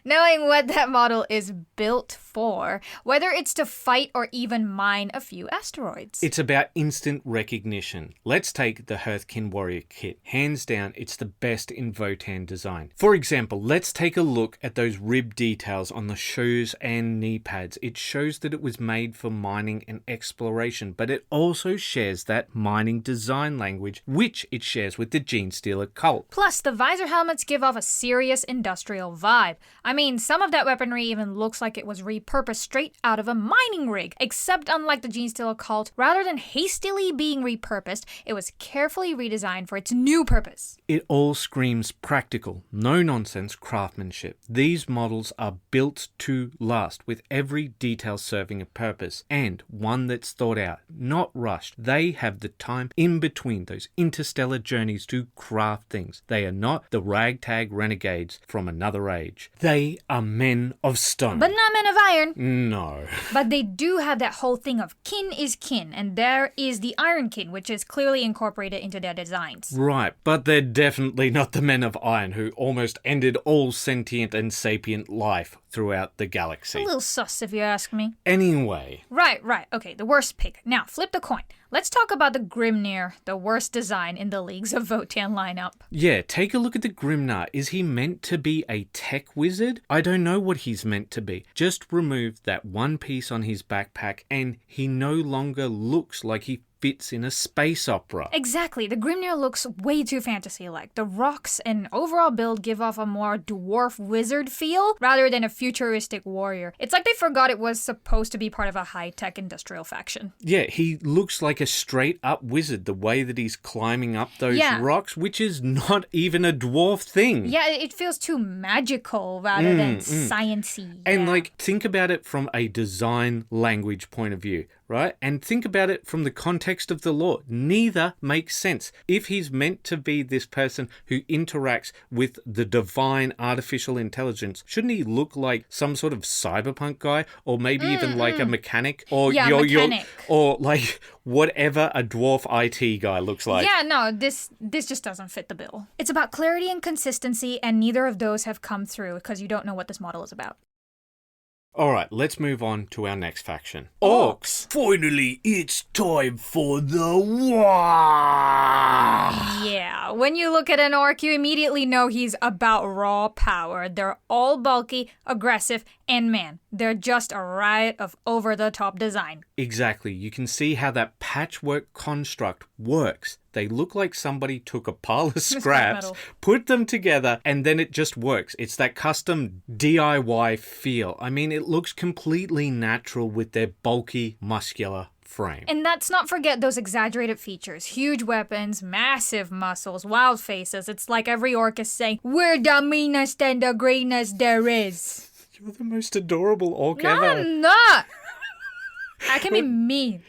Knowing what that model is built for, whether it's to fight or even mine a few asteroids. It's about instant recognition. Let's take the Hearthkin Warrior kit. Hands down, it's the best in Votann design. For example, let's take a look at those rib details on the shoes and knee pads. It shows that it was made for mining and exploration, but it also shares that mining design language, which it shares with the Genestealer Cult. Plus, the visor helmets give off a serious industrial vibe. I mean, some of that weaponry even looks like it was repurposed straight out of a mining rig, except unlike the Genestealer Cult, rather than hastily being repurposed, it was carefully redesigned for its new purpose. It all screams practical, no-nonsense craftsmanship. These models are built to last, with every detail serving a purpose, and one that's thought out, not rushed. They have the time in between those interstellar journeys to craft things. They are not the ragtag renegades from another age. They are men of stone. But not men of iron. No. But they do have that whole thing of kin is kin, and there is the Iron Kin, which is clearly incorporated into their designs. Right, but they're definitely not the men of iron who almost ended all sentient and sapient life throughout the galaxy. A little sus, if you ask me. Anyway. Right. Okay, the worst pick. Now, flip the coin. Let's talk about the Grimnir, the worst design in the Leagues of Votann lineup. Yeah, take a look at the Grimnar. Is he meant to be a tech wizard? I don't know what he's meant to be. Just remove that one piece on his backpack and he no longer looks like he fits in a space opera. Exactly. The Grimnir looks way too fantasy-like. The rocks and overall build give off a more dwarf wizard feel rather than a futuristic warrior. It's like they forgot it was supposed to be part of a high-tech industrial faction. Yeah, he looks like a straight-up wizard, the way that he's climbing up those rocks, which is not even a dwarf thing. Yeah, it feels too magical rather than sciencey. And think about it from a design language point of view, right? And think about it from the context of the lore. Neither makes sense. If he's meant to be this person who interacts with the divine artificial intelligence, shouldn't he look like some sort of cyberpunk guy, or maybe even like a mechanic, or mechanic, or like whatever a dwarf IT guy looks like? Yeah, no, this just doesn't fit the bill. It's about clarity and consistency, and neither of those have come through because you don't know what this model is about. Alright, let's move on to our next faction. Orks! Finally, it's time for the war! Yeah, when you look at an orc, you immediately know he's about raw power. They're all bulky, aggressive, and man, they're just a riot of over-the-top design. Exactly. You can see how that patchwork construct works. They look like somebody took a pile of scraps, put them together, and then it just works. It's that custom DIY feel. I mean, it looks completely natural with their bulky, muscular frame. And let's not forget those exaggerated features. Huge weapons, massive muscles, wild faces. It's like every orc is saying, "We're the meanest and the greenest there is." You're the most adorable orc ever. No, I'm not. I can be mean.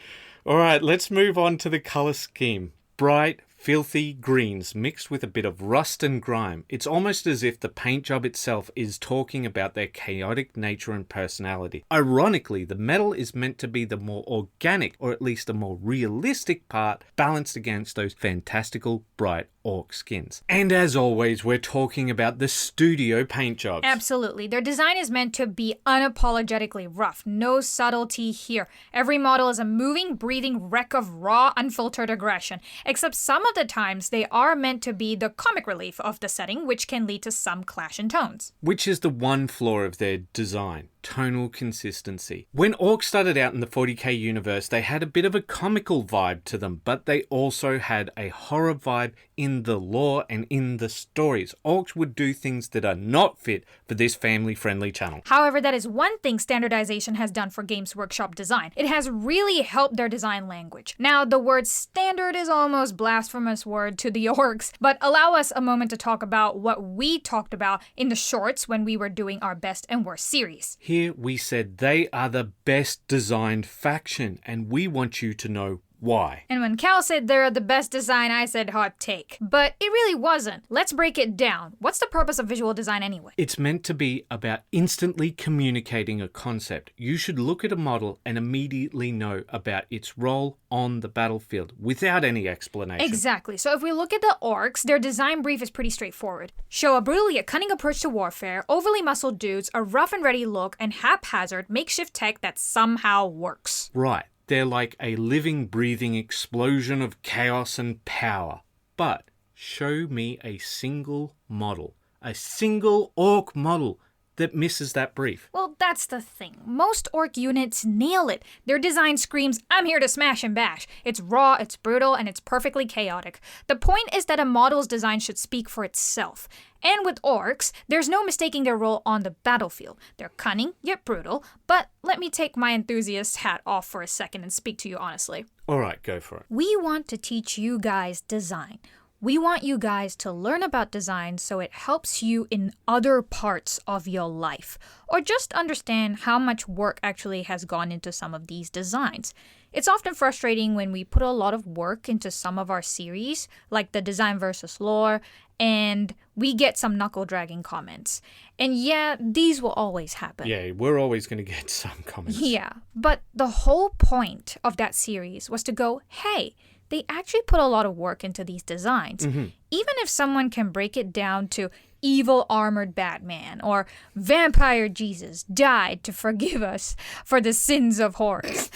All right, let's move on to the color scheme. Bright, filthy greens mixed with a bit of rust and grime. It's almost as if the paint job itself is talking about their chaotic nature and personality. Ironically, the metal is meant to be the more organic, or at least the more realistic part, balanced against those fantastical, bright orc skins. And as always, we're talking about the studio paint jobs. Absolutely. Their design is meant to be unapologetically rough. No subtlety here. Every model is a moving, breathing wreck of raw, unfiltered aggression. Except some of the times they are meant to be the comic relief of the setting, which can lead to some clash in tones. Which is the one flaw of their design. Tonal consistency. When Orcs started out in the 40k universe, they had a bit of a comical vibe to them, but they also had a horror vibe in the lore and in the stories. Orcs would do things that are not fit for this family-friendly channel. However, that is one thing standardization has done for Games Workshop design. It has really helped their design language. Now, the word standard is almost blasphemous word to the Orcs, but allow us a moment to talk about what we talked about in the shorts when we were doing our best and worst series. Here we said they are the best designed faction, and we want you to know why. And when Cal said they're the best design, I said hot take. But it really wasn't. Let's break it down. What's the purpose of visual design anyway? It's meant to be about instantly communicating a concept. You should look at a model and immediately know about its role on the battlefield without any explanation. Exactly. So if we look at the Orcs, their design brief is pretty straightforward. Show a brutally yet cunning approach to warfare, overly muscled dudes, a rough and ready look, and haphazard makeshift tech that somehow works. Right. They're like a living, breathing explosion of chaos and power. But show me a single model, a single orc model that misses that brief? Well, that's the thing. Most orc units nail it. Their design screams, I'm here to smash and bash. It's raw, it's brutal, and it's perfectly chaotic. The point is that a model's design should speak for itself. And with orcs, there's no mistaking their role on the battlefield. They're cunning, yet brutal, but let me take my enthusiast hat off for a second and speak to you honestly. All right, go for it. We want to teach you guys design. We want you guys to learn about design so it helps you in other parts of your life, or just understand how much work actually has gone into some of these designs. It's often frustrating when we put a lot of work into some of our series, like the design versus lore, and we get some knuckle-dragging comments. And yeah, these will always happen. Yeah, we're always going to get some comments. Yeah, but the whole point of that series was to go, hey, they actually put a lot of work into these designs. Mm-hmm. Even if someone can break it down to evil armored Batman or vampire Jesus died to forgive us for the sins of Horus.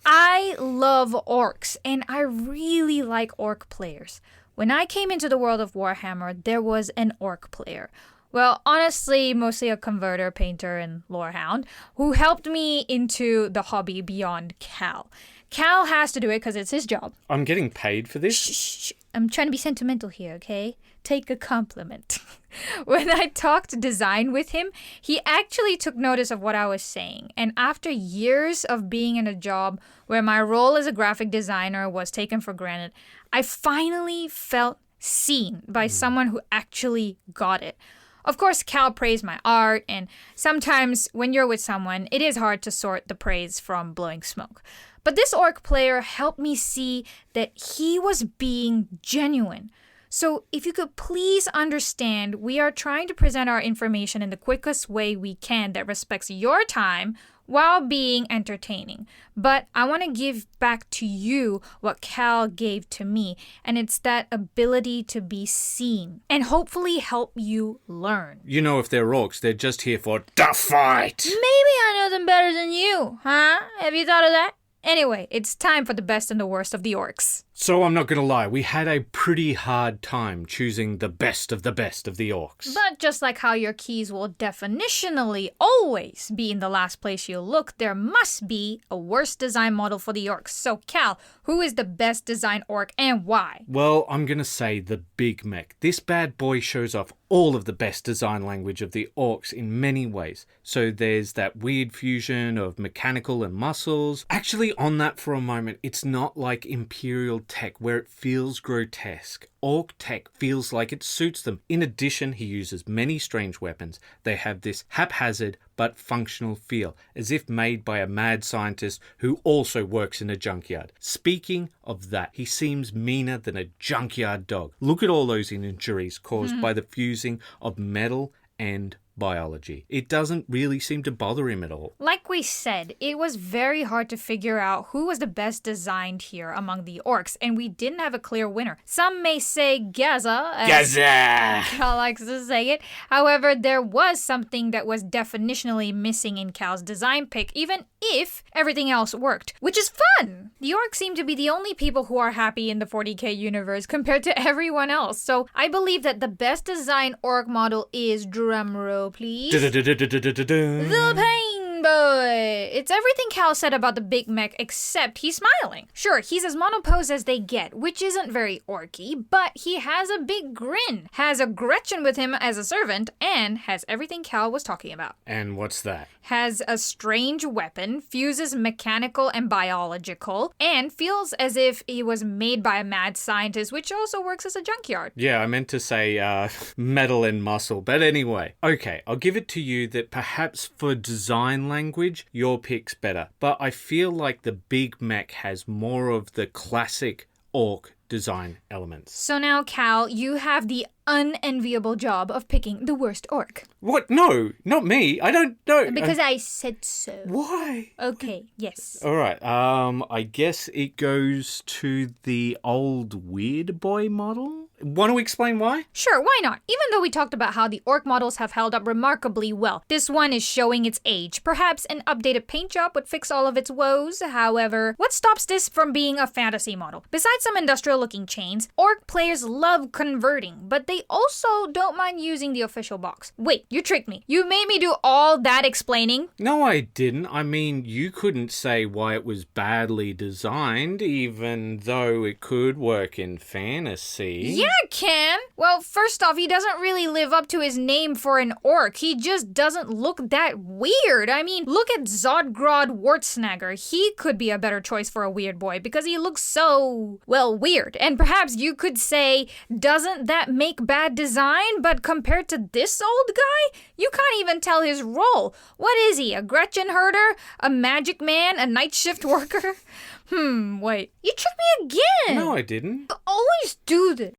I love orcs, and I really like orc players. When I came into the world of Warhammer, there was an orc player. Well, honestly, mostly a converter, painter, and lorehound who helped me into the hobby beyond Cal. Cal has to do it because it's his job. I'm getting paid for this? Shh. I'm trying to be sentimental here, okay? Take a compliment. When I talked design with him, he actually took notice of what I was saying. And after years of being in a job where my role as a graphic designer was taken for granted, I finally felt seen by someone who actually got it. Of course, Cal praised my art, and sometimes when you're with someone, it is hard to sort the praise from blowing smoke. But this orc player helped me see that he was being genuine. So if you could please understand, we are trying to present our information in the quickest way we can that respects your time while being entertaining. But I want to give back to you what Cal gave to me, and it's that ability to be seen and hopefully help you learn. You know, if they're orcs, they're just here for the fight. Maybe I know them better than you, huh? Have you thought of that? Anyway, it's time for the best and the worst of the orcs. So I'm not going to lie, we had a pretty hard time choosing the best of the orcs. But just like how your keys will definitionally always be in the last place you look, there must be a worst design model for the orcs. So Cal, who is the best design orc and why? Well, I'm going to say the Big Mech. This bad boy shows off all of the best design language of the orcs in many ways. So there's that weird fusion of mechanical and muscles. Actually, on that for a moment, it's not like Imperial tech where it feels grotesque. Orc tech feels like it suits them. In addition, he uses many strange weapons. They have this haphazard but functional feel, as if made by a mad scientist who also works in a junkyard. Speaking of that, he seems meaner than a junkyard dog. Look at all those injuries caused by the fusing of metal and biology. It doesn't really seem to bother him at all. Like we said, it was very hard to figure out who was the best designed here among the orcs, and we didn't have a clear winner. Some may say Gaza, as Cal likes to say it. However, there was something that was definitionally missing in Cal's design pick, even if everything else worked, which is fun! The orcs seem to be the only people who are happy in the 40k universe compared to everyone else, so I believe that the best design orc model is, drumroll please, the Pain Boy. It's everything Cal said about the Big Mech, except he's smiling. Sure, he's as monoposed as they get, which isn't very orky, but he has a big grin, has a Gretchen with him as a servant, and has everything Cal was talking about. And what's that? Has a strange weapon, fuses mechanical and biological, and feels as if he was made by a mad scientist, which also works as a junkyard. Yeah, I meant to say metal and muscle, but anyway. Okay, I'll give it to you that perhaps for design language, your pick's better. But I feel like the Big Mech has more of the classic orc design elements. So now, Cal, you have the unenviable job of picking the worst orc. What? No, not me. I don't know. Because I said so. Why? Okay, yes. All right. I guess it goes to the old weird boy model. Want to explain why? Sure, why not? Even though we talked about how the orc models have held up remarkably well, this one is showing its age. Perhaps an updated paint job would fix all of its woes. However, what stops this from being a fantasy model? Besides some industrial-looking chains, orc players love converting, but they also don't mind using the official box. Wait, you tricked me. You made me do all that explaining? No, I didn't. I mean, you couldn't say why it was badly designed, even though it could work in fantasy. Yeah, I can. Well, first off, he doesn't really live up to his name for an orc. He just doesn't look that weird. I mean, look at Zodgrod Wartsnagger. He could be a better choice for a weird boy because he looks so, well, weird. And perhaps you could say, doesn't that make bad design? But compared to this old guy, you can't even tell his role. What is he, a Gretchen herder? A magic man? A night shift worker? Wait. You tricked me again! No, I didn't. You always do this.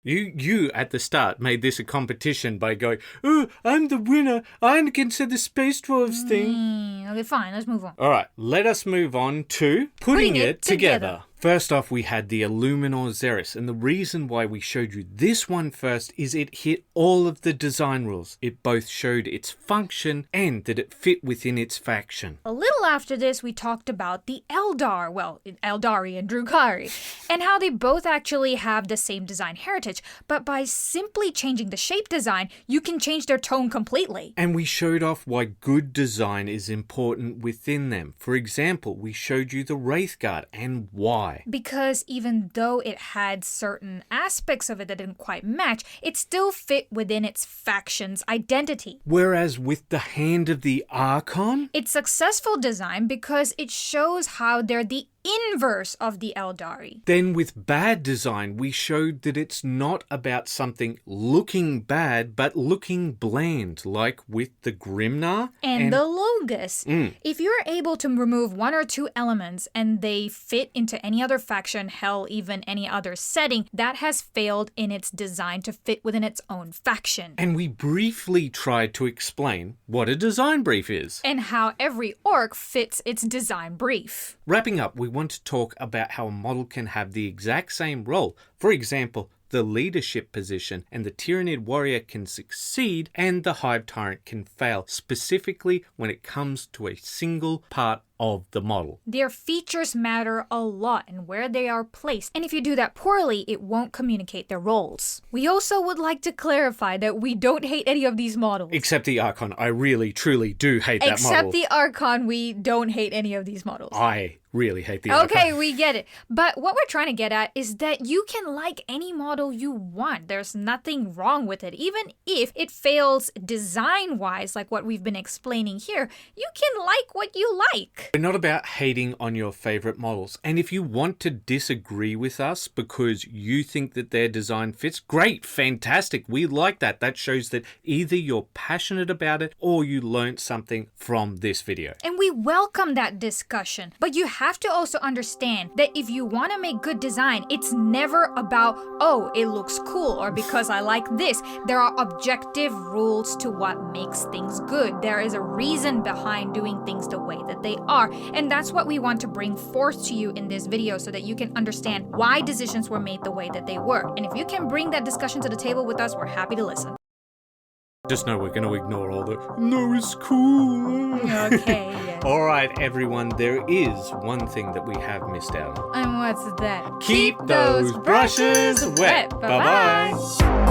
You at the start made this a competition by going, "Oh, I'm the winner. I'm against the Space Dwarves thing." Okay, fine. Let's move on. All right, let us move on to putting it together. First off, we had the Illuminor Xeris, and the reason why we showed you this one first is it hit all of the design rules. It both showed its function and that it fit within its faction. A little after this, we talked about the Aeldari and Drukhari, and how they both actually have the same design heritage, but by simply changing the shape design, you can change their tone completely. And we showed off why good design is important within them. For example, we showed you the Wraithguard and why. Because even though it had certain aspects of it that didn't quite match, it still fit within its faction's identity. Whereas with the Hand of the Archon, it's successful design because it shows how they're the inverse of the Aeldari. Then with bad design, we showed that it's not about something looking bad, but looking bland, like with the Grimnar and the Logos. If you're able to remove one or two elements and they fit into any other faction, hell, even any other setting, that has failed in its design to fit within its own faction. And we briefly tried to explain what a design brief is. And how every orc fits its design brief. Wrapping up, we want to talk about how a model can have the exact same role. For example, the leadership position, and the Tyranid warrior can succeed and the Hive Tyrant can fail, specifically when it comes to a single part of the model. Their features matter a lot and where they are placed, and if you do that poorly, it won't communicate their roles. We also would like to clarify that we don't hate any of these models. Except the Archon. I really, truly do hate that model. Except the Archon, we don't hate any of these models. I really hate the Archon. Okay, we get it. But what we're trying to get at is that you can like any model you want. There's nothing wrong with it. Even if it fails design-wise, like what we've been explaining here, you can like what you like. We're not about hating on your favorite models. And if you want to disagree with us because you think that their design fits, great, fantastic. We like that. That shows that either you're passionate about it or you learned something from this video. And we welcome that discussion. But you have to also understand that if you want to make good design, it's never about, oh, it looks cool or because I like this. There are objective rules to what makes things good. There is a reason behind doing things the way that they are. And that's what we want to bring forth to you in this video so that you can understand why decisions were made the way that they were. And if you can bring that discussion to the table with us, we're happy to listen. Just know we're going to ignore all the, no, it's cool. Okay, yeah. All right, everyone, there is one thing that we have missed out on. And what's that? Keep those brushes wet. Bye-bye.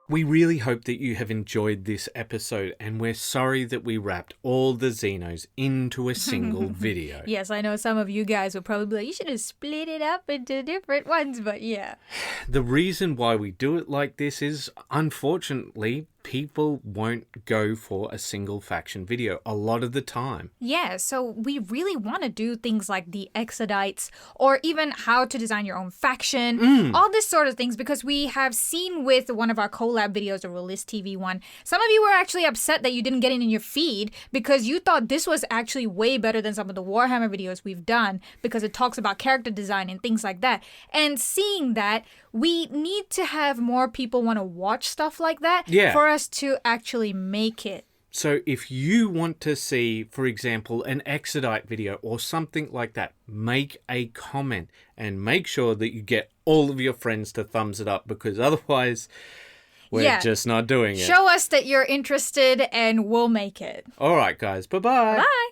We really hope that you have enjoyed this episode, and we're sorry that we wrapped all the Xenos into a single video. Yes, I know some of you guys will probably be like, you should have split it up into different ones, but yeah. The reason why we do it like this is, unfortunately, people won't go for a single faction video a lot of the time. Yeah, so we really want to do things like the Exodites or even how to design your own faction, all this sort of things, because we have seen with one of our collab videos, the Realist TV one, some of you were actually upset that you didn't get it in your feed because you thought this was actually way better than some of the Warhammer videos we've done because it talks about character design and things like that. And seeing that, we need to have more people want to watch stuff like that for us to actually make it. So if you want to see, for example, an Exodite video or something like that, make a comment and make sure that you get all of your friends to thumbs it up, because otherwise we're just not doing it. Show us that you're interested and we'll make it. All right, guys. Bye-bye. Bye.